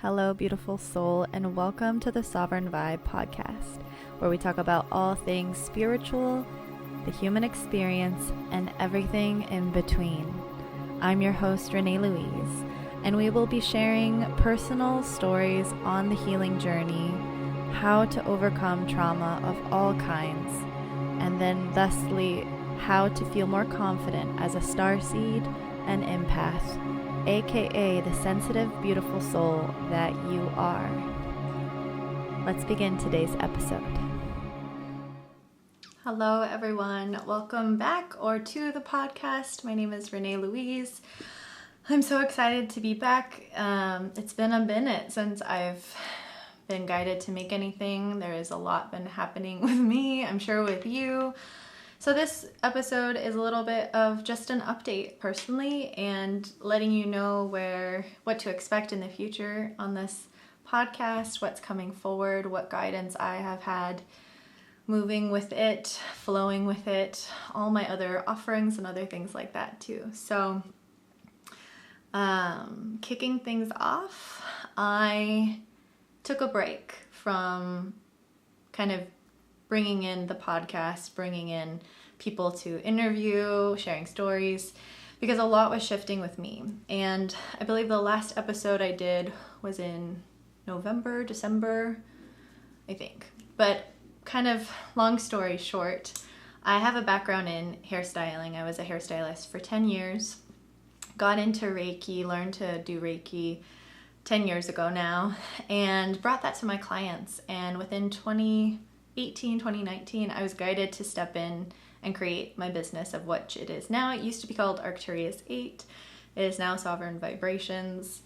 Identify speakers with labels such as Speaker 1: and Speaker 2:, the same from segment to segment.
Speaker 1: Hello, beautiful soul, and welcome to the Sovereign Vibe podcast, where we talk about all things spiritual, the human experience, and everything in between. I'm your host, Renee Louise, and we will be sharing personal stories on the healing journey, how to overcome trauma of all kinds, and then thusly how to feel more confident as a starseed and empath, aka the sensitive, beautiful soul that you are. Let's begin today's episode. Hello, everyone. Welcome back or to the podcast. My name is Renee Louise. I'm so excited to be back. It's been a minute since I've been guided to make anything. There is a lot been happening with me, I'm sure with you. So this episode is a little bit of just an update personally and letting you know what to expect in the future on this podcast, what's coming forward, what guidance I have had, moving with it, flowing with it, all my other offerings and other things like that too. So kicking things off, I took a break from kind of bringing in the podcast, bringing in people to interview, sharing stories, because a lot was shifting with me. And I believe the last episode I did was in November, December, I think. But kind of long story short, I have a background in hairstyling. I was a hairstylist for 10 years, got into Reiki, learned to do Reiki 10 years ago now, and brought that to my clients. And within 2019, I was guided to step in and create my business of what it is now. It used to be called Arcturius 8. It is now Sovereign Vibrations.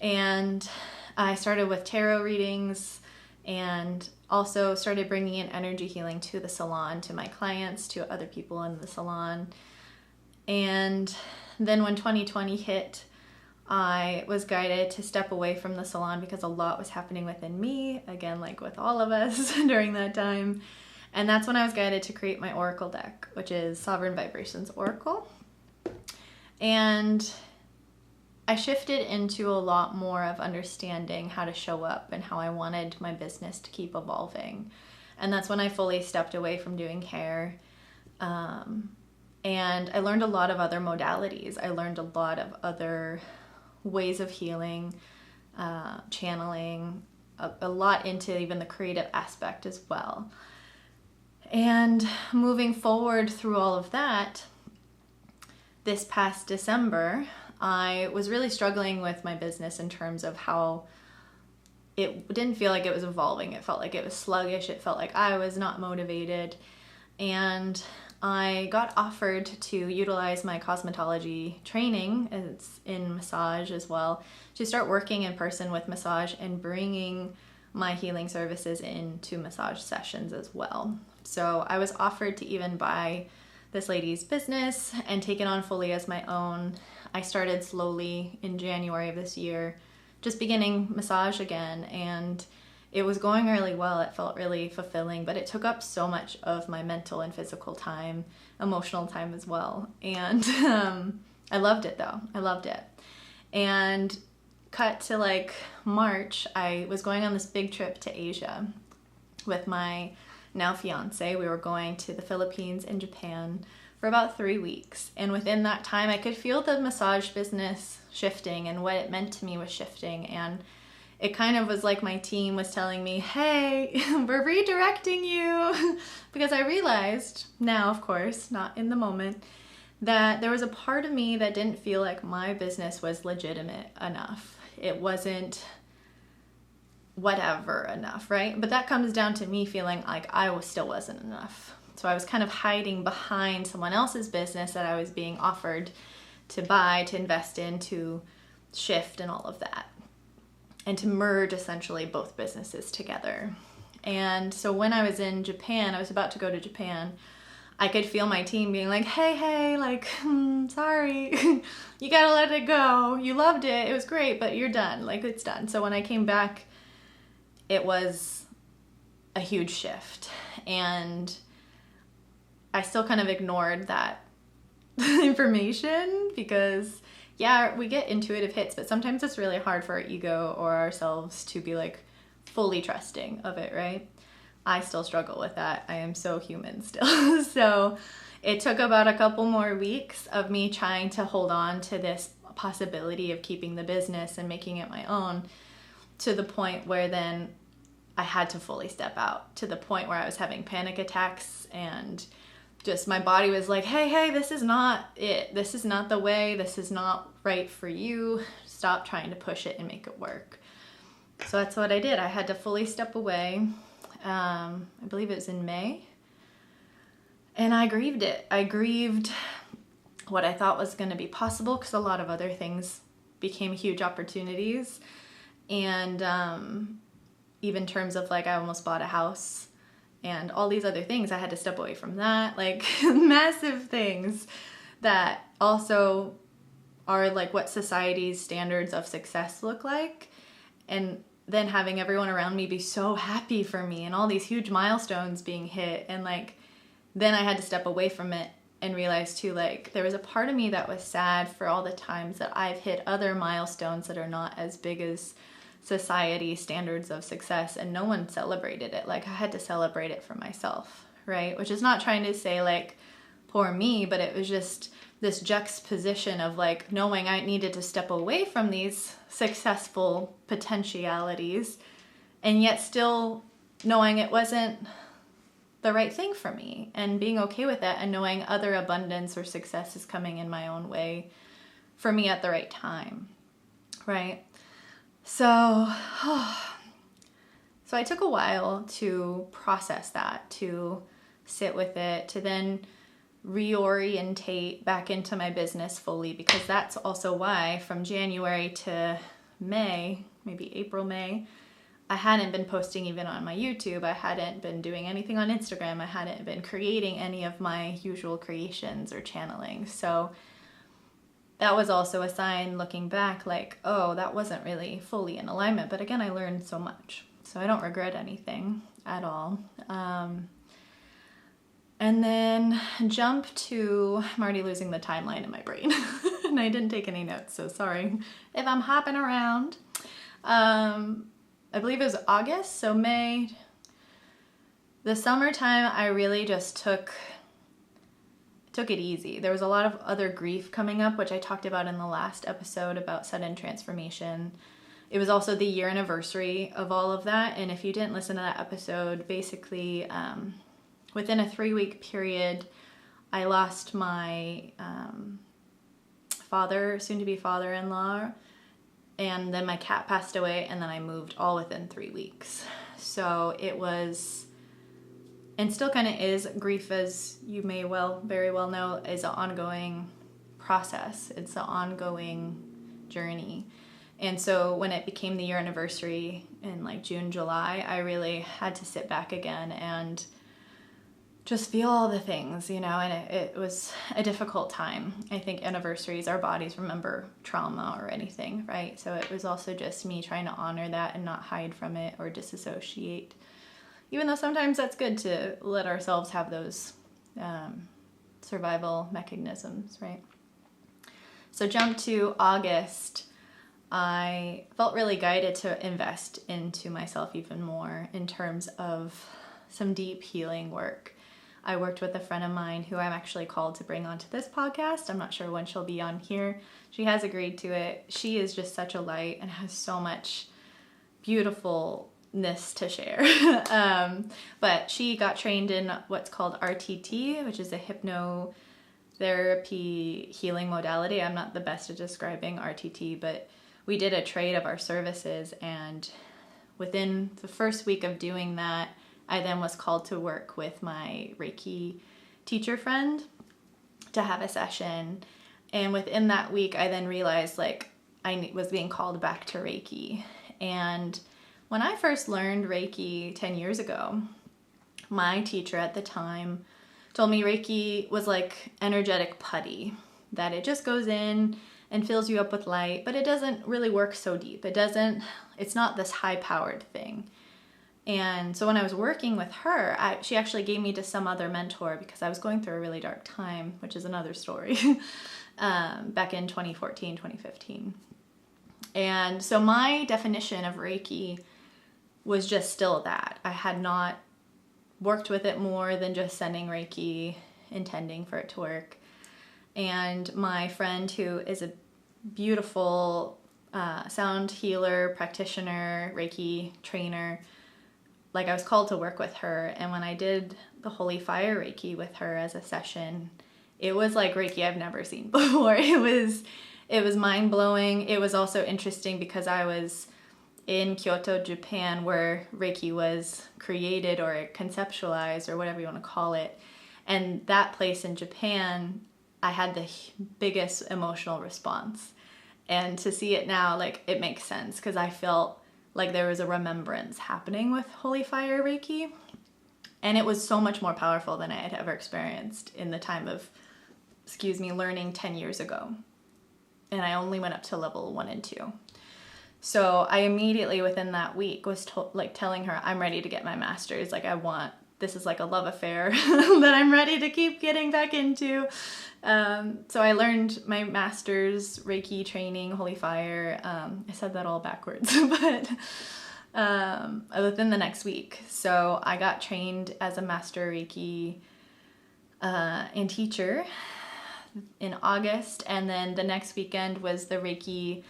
Speaker 1: And I started with tarot readings and also started bringing in energy healing to the salon, to my clients, to other people in the salon. And then when 2020 hit, I was guided to step away from the salon because a lot was happening within me, again, like with all of us during that time. And that's when I was guided to create my Oracle deck, which is Sovereign Vibrations Oracle. And I shifted into a lot more of understanding how to show up and how I wanted my business to keep evolving. And that's when I fully stepped away from doing hair. And I learned a lot of other modalities. I learned a lot of other ways of healing, channeling, a lot into even the creative aspect as well. And moving forward through all of that, this past December, I was really struggling with my business in terms of how it didn't feel like it was evolving. It felt like it was sluggish. It felt like I was not motivated. And I got offered to utilize my cosmetology training, it's in massage as well, to start working in person with massage and bringing my healing services into massage sessions as well. So I was offered to even buy this lady's business and take it on fully as my own. I started slowly in January of this year, just beginning massage again, and it was going really well. It felt really fulfilling, but it took up so much of my mental and physical time, emotional time as well. And I loved it though. I loved it. And cut to like March, I was going on this big trip to Asia with my now fiance. We were going to the Philippines and Japan for about 3 weeks. And within that time, I could feel the massage business shifting and what it meant to me was shifting. And it kind of was like my team was telling me, hey, we're redirecting you. Because I realized now, of course, not in the moment, that there was a part of me that didn't feel like my business was legitimate enough. It wasn't whatever enough, right? But that comes down to me feeling like still wasn't enough. So I was kind of hiding behind someone else's business that I was being offered to buy, to invest in, to shift and all of that. And to merge essentially both businesses together. And so when I was in Japan, I was about to go to Japan, I could feel my team being like, hey, like, sorry, you gotta let it go. You loved it. It was great, but you're done. Like, it's done. So when I came back, it was a huge shift. And I still kind of ignored that information because yeah, we get intuitive hits, but sometimes it's really hard for our ego or ourselves to be like fully trusting of it, right? I still struggle with that. I am so human still. So it took about a couple more weeks of me trying to hold on to this possibility of keeping the business and making it my own, to the point where then I had to fully step out, to the point where I was having panic attacks and just my body was like, hey, this is not it. This is not the way. This is not right for you. Stop trying to push it and make it work. So that's what I did. I had to fully step away. I believe it was in May. And I grieved it. I grieved what I thought was going to be possible, because a lot of other things became huge opportunities. And even in terms of like, I almost bought a house and all these other things, I had to step away from that. Like massive things that also are like what society's standards of success look like. And then having everyone around me be so happy for me and all these huge milestones being hit. And like, then I had to step away from it and realize too, like there was a part of me that was sad for all the times that I've hit other milestones that are not as big as society standards of success, and no one celebrated it. Like I had to celebrate it for myself, right? Which is not trying to say like poor me, but it was just this juxtaposition of like knowing I needed to step away from these successful potentialities and yet still knowing it wasn't the right thing for me, and being okay with that, and knowing other abundance or success is coming in my own way for me at the right time, right? So I took a while to process that, to sit with it, to then reorientate back into my business fully, because that's also why from January to May, maybe April, May, I hadn't been posting even on my YouTube. I hadn't been doing anything on Instagram. I hadn't been creating any of my usual creations or channeling. So that was also a sign looking back, like, oh, that wasn't really fully in alignment. But again, I learned so much. So I don't regret anything at all. And then jump to, I'm already losing the timeline in my brain. And I didn't take any notes, so sorry if I'm hopping around. I believe it was August, so May. The summertime, I really just took it easy. There was a lot of other grief coming up, which I talked about in the last episode about sudden transformation. It was also the year anniversary of all of that. And if you didn't listen to that episode, basically within a 3-week period, I lost my soon-to-be father-in-law, and then my cat passed away, and then I moved all within 3 weeks. So it was, and still kind of is, grief, as you may very well know, is an ongoing process. It's an ongoing journey. And so when it became the year anniversary in like June, July, I really had to sit back again and just feel all the things, and it was a difficult time. I think anniversaries, our bodies remember trauma or anything, right? So it was also just me trying to honor that and not hide from it or disassociate. Even though sometimes that's good to let ourselves have those survival mechanisms, right? So jump to August. I felt really guided to invest into myself even more in terms of some deep healing work. I worked with a friend of mine who I'm actually called to bring onto this podcast. I'm not sure when she'll be on here. She has agreed to it. She is just such a light and has so much beautifulness to share. But she got trained in what's called RTT, which is a hypnotherapy healing modality. I'm not the best at describing RTT, but we did a trade of our services, and within the first week of doing that, I then was called to work with my Reiki teacher friend to have a session. And within that week, I then realized like I was being called back to Reiki. And when I first learned Reiki 10 years ago, my teacher at the time told me Reiki was like energetic putty, that it just goes in and fills you up with light, but it doesn't really work so deep. It's not this high-powered thing. And so when I was working with her, she actually gave me to some other mentor because I was going through a really dark time, which is another story. back in 2014, 2015. And so my definition of Reiki was just still that. I had not worked with it more than just sending Reiki, intending for it to work. And my friend, who is a beautiful sound healer, practitioner, Reiki trainer, like I was called to work with her. And when I did the Holy Fire Reiki with her as a session, it was like Reiki I've never seen before. It was mind-blowing. It was also interesting because I was in Kyoto, Japan, where Reiki was created or conceptualized or whatever you want to call it. And that place in Japan, I had the biggest emotional response. And to see it now, like, it makes sense because I felt like there was a remembrance happening with Holy Fire Reiki. And it was so much more powerful than I had ever experienced in the time of, learning 10 years ago. And I only went up to level 1 and 2. So I immediately within that week was telling her, I'm ready to get my master's. Like, this is like a love affair that I'm ready to keep getting back into. So I learned my master's Reiki training, Holy Fire. I said that all backwards, but within the next week. So I got trained as a master Reiki and teacher in August. And then the next weekend was the Reiki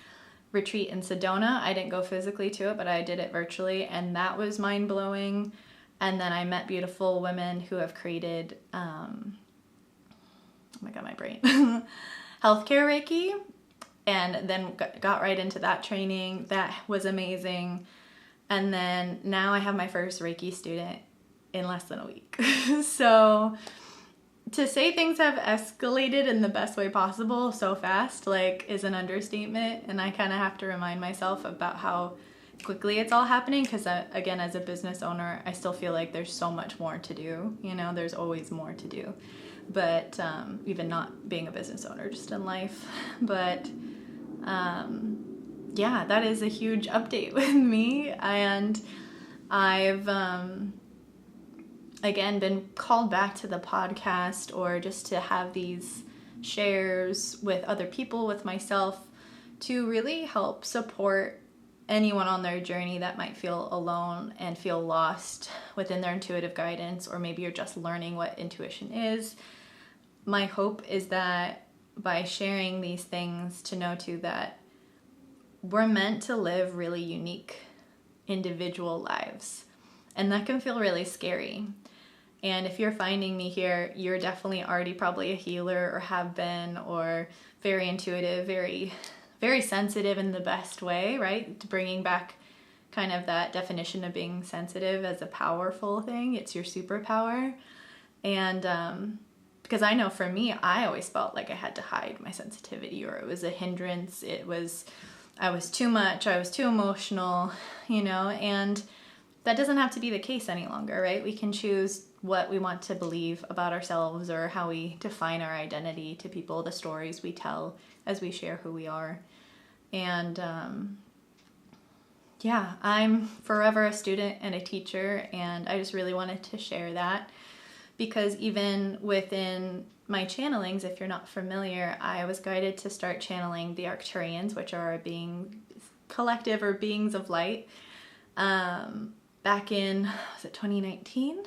Speaker 1: retreat in Sedona. I didn't go physically to it, but I did it virtually, and that was mind-blowing. And then I met beautiful women who have created, oh my God, my brain, healthcare Reiki, and then got right into that training. That was amazing. And then now I have my first Reiki student in less than a week. So to say things have escalated in the best way possible so fast, like, is an understatement. And I kind of have to remind myself about how quickly it's all happening, because again, as a business owner, I still feel like there's so much more to do. There's always more to do, but even not being a business owner, just in life. But yeah, that is a huge update with me. And I've again been called back to the podcast, or just to have these shares with other people, with myself, to really help support anyone on their journey that might feel alone and feel lost within their intuitive guidance, or maybe you're just learning what intuition is. My hope is that by sharing these things, to know too that we're meant to live really unique individual lives, and that can feel really scary. And if you're finding me here, you're definitely already probably a healer, or have been, or very intuitive, very, very sensitive in the best way, right? Bringing back kind of that definition of being sensitive as a powerful thing. It's your superpower. And because I know for me, I always felt like I had to hide my sensitivity, or it was a hindrance. I was too much. I was too emotional, and that doesn't have to be the case any longer, right? We can choose what we want to believe about ourselves, or how we define our identity to people, the stories we tell as we share who we are. And yeah, I'm forever a student and a teacher, and I just really wanted to share that, because even within my channelings, if you're not familiar, I was guided to start channeling the Arcturians, which are a being collective, or beings of light, back in, was it 2019?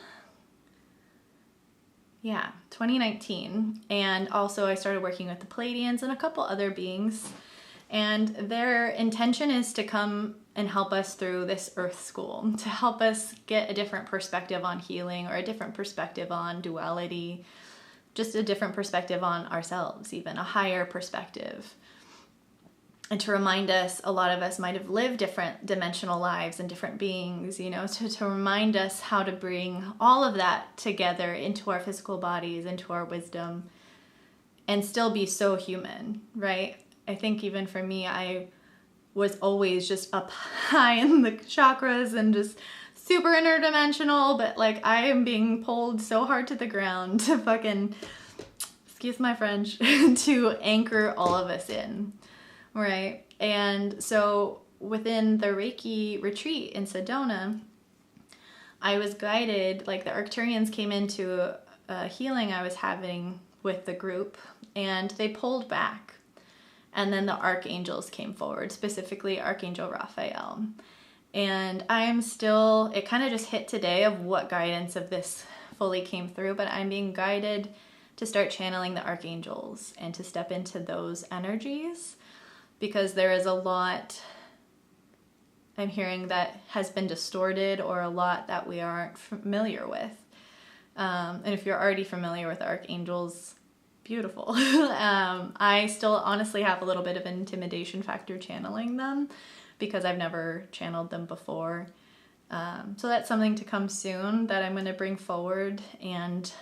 Speaker 1: Yeah, 2019. And also I started working with the Pleiadians and a couple other beings. And their intention is to come and help us through this earth school, to help us get a different perspective on healing, or a different perspective on duality, just a different perspective on ourselves, even a higher perspective. And to remind us, a lot of us might have lived different dimensional lives and different beings, to remind us how to bring all of that together into our physical bodies, into our wisdom, and still be so human, right? I think even for me, I was always just up high in the chakras and just super interdimensional, but like I am being pulled so hard to the ground to fucking, excuse my French, to anchor all of us in. Right. And so within the Reiki retreat in Sedona, I was guided, like the Arcturians came into a healing I was having with the group, and they pulled back. And then the archangels came forward, specifically Archangel Raphael. And I am still, it kind of just hit today of what guidance of this fully came through, but I'm being guided to start channeling the archangels and to step into those energies, because there is a lot I'm hearing that has been distorted, or a lot that we aren't familiar with. And if you're already familiar with archangels, beautiful. I still honestly have a little bit of an intimidation factor channeling them, because I've never channeled them before. So that's something to come soon that I'm going to bring forward, and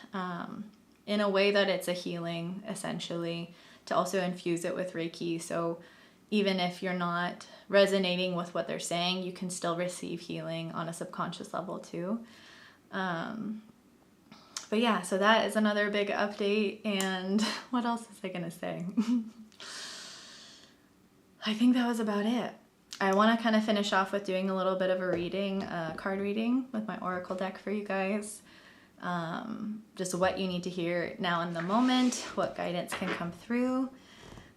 Speaker 1: in a way that it's a healing, essentially, to also infuse it with Reiki. So even if you're not resonating with what they're saying, you can still receive healing on a subconscious level too. But yeah, so that is another big update. And what else was I going to say? I think that was about it. I want to kind of finish off with doing a little bit of a reading, card reading with my oracle deck for you guys. Just what you need to hear now in the moment, what guidance can come through.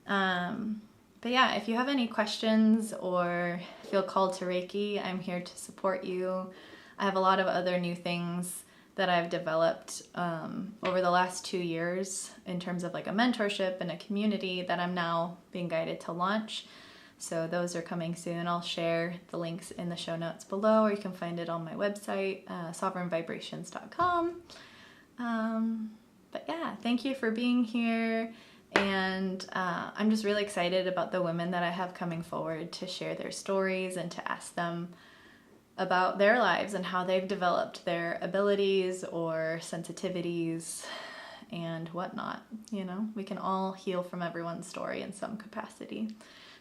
Speaker 1: But yeah, if you have any questions or feel called to Reiki, I'm here to support you. I have a lot of other new things that I've developed over the last 2 years in terms of like a mentorship and a community that I'm now being guided to launch. So those are coming soon. I'll share the links in the show notes below, or you can find it on my website, sovereignvibrations.com. But yeah, thank you for being here. And I'm just really excited about the women that I have coming forward to share their stories and to ask them about their lives and how they've developed their abilities or sensitivities and whatnot. You know, we can all heal from everyone's story in some capacity.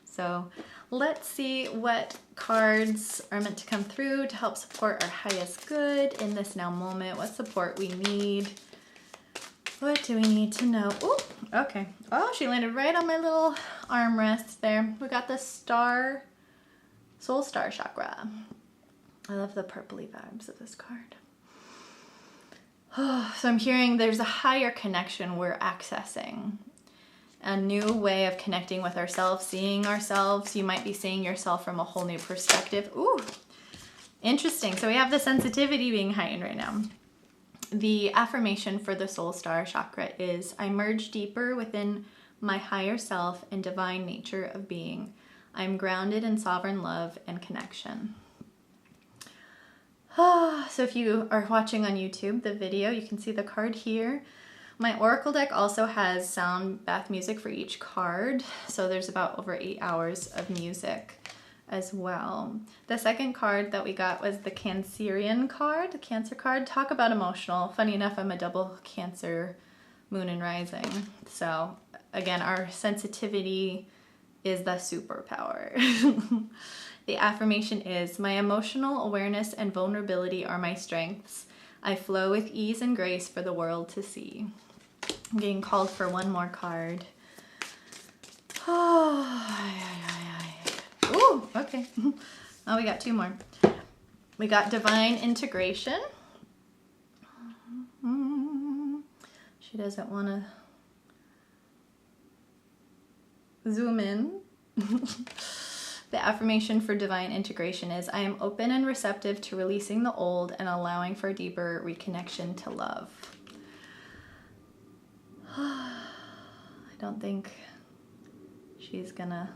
Speaker 1: So let's see what cards are meant to come through to help support our highest good in this now moment, what support we need. What do we need to know? Oh, okay. Oh, she landed right on my little armrest there. We got the star, soul star chakra. I love the purpley vibes of this card. Oh, so I'm hearing there's a higher connection we're accessing. A new way of connecting with ourselves, seeing ourselves. You might be seeing yourself from a whole new perspective. Ooh, interesting. So we have the sensitivity being heightened right now. The affirmation for the soul star chakra is, I merge deeper within my higher self and divine nature of being. I'm grounded in sovereign love and connection. So if you are watching on YouTube, the video, you can see the card here. My oracle deck also has sound bath music for each card. So there's about over 8 hours of music as well. The second card that we got was the Cancerian card, the Cancer card. Talk about emotional. Funny enough, I'm a double Cancer moon and rising. So again, our sensitivity is the superpower. The affirmation is, my emotional awareness and vulnerability are my strengths. I flow with ease and grace for the world to see. I'm getting called for one more card. Ooh, okay. Oh, we got 2 more. We got divine integration. She doesn't want to zoom in. The affirmation for divine integration is, I am open and receptive to releasing the old and allowing for deeper reconnection to love. I don't think she's gonna...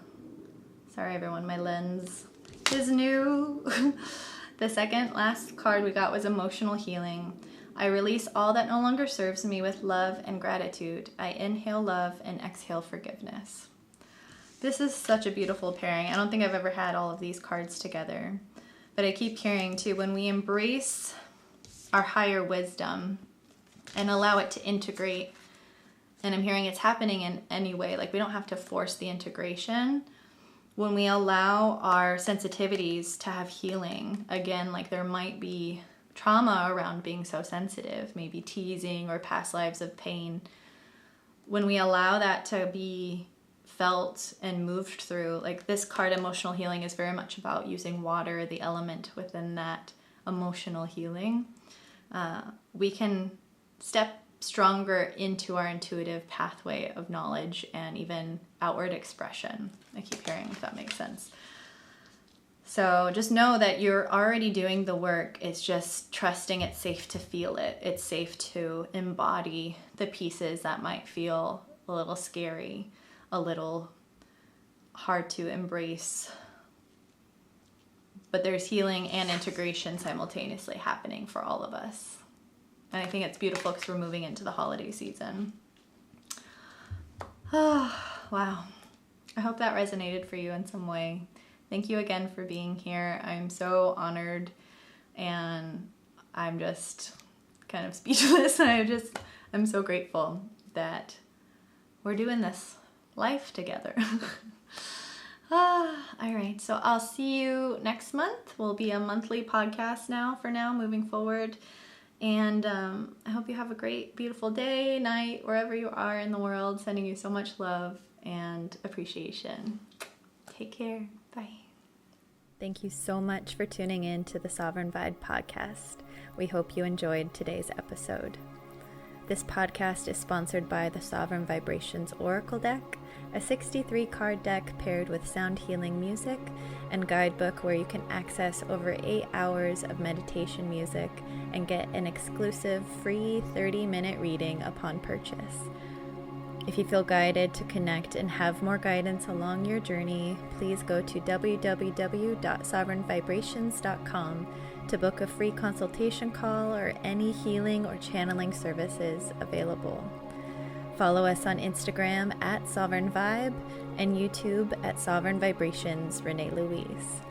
Speaker 1: Sorry everyone, my lens is new. The second last card we got was emotional healing. I release all that no longer serves me with love and gratitude. I inhale love and exhale forgiveness. This is such a beautiful pairing. I don't think I've ever had all of these cards together. But I keep hearing too, when we embrace our higher wisdom and allow it to integrate, and I'm hearing it's happening in any way, like we don't have to force the integration. When we allow our sensitivities to have healing, again, like there might be trauma around being so sensitive, maybe teasing or past lives of pain. When we allow that to be felt and moved through, like this card, emotional healing, is very much about using water, the element within that emotional healing. We can step stronger into our intuitive pathway of knowledge and even outward expression. I keep hearing if that makes sense. So just know that you're already doing the work. It's just trusting it's safe to feel it. It's safe to embody the pieces that might feel a little scary, a little hard to embrace. But there's healing and integration simultaneously happening for all of us. And I think it's beautiful because we're moving into the holiday season. Oh, wow. I hope that resonated for you in some way. Thank you again for being here. I'm so honored, and I'm just kind of speechless. I'm so grateful that we're doing this life together. All right, so I'll see you next month. We'll be a monthly podcast now, moving forward. And I hope you have a great, beautiful day, night, wherever you are in the world. Sending you so much love and appreciation. Take care. Bye. Thank you so much for tuning in to the Sovereign Vibe podcast. We hope you enjoyed today's episode. This podcast is sponsored by the Sovereign Vibrations Oracle deck, a 63-card deck paired with sound healing music and guidebook where you can access over 8 hours of meditation music and get an exclusive free 30-minute reading upon purchase. If you feel guided to connect and have more guidance along your journey, please go to www.sovereignvibrations.com to book a free consultation call or any healing or channeling services available. Follow us on Instagram at Sovereign Vibe and YouTube at Sovereign Vibrations Renee Louise.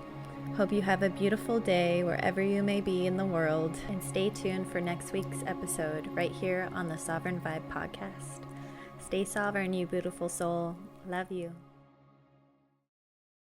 Speaker 1: Hope you have a beautiful day wherever you may be in the world, and stay tuned for next week's episode right here on the Sovereign Vibe podcast. Stay sovereign, you beautiful soul. Love you.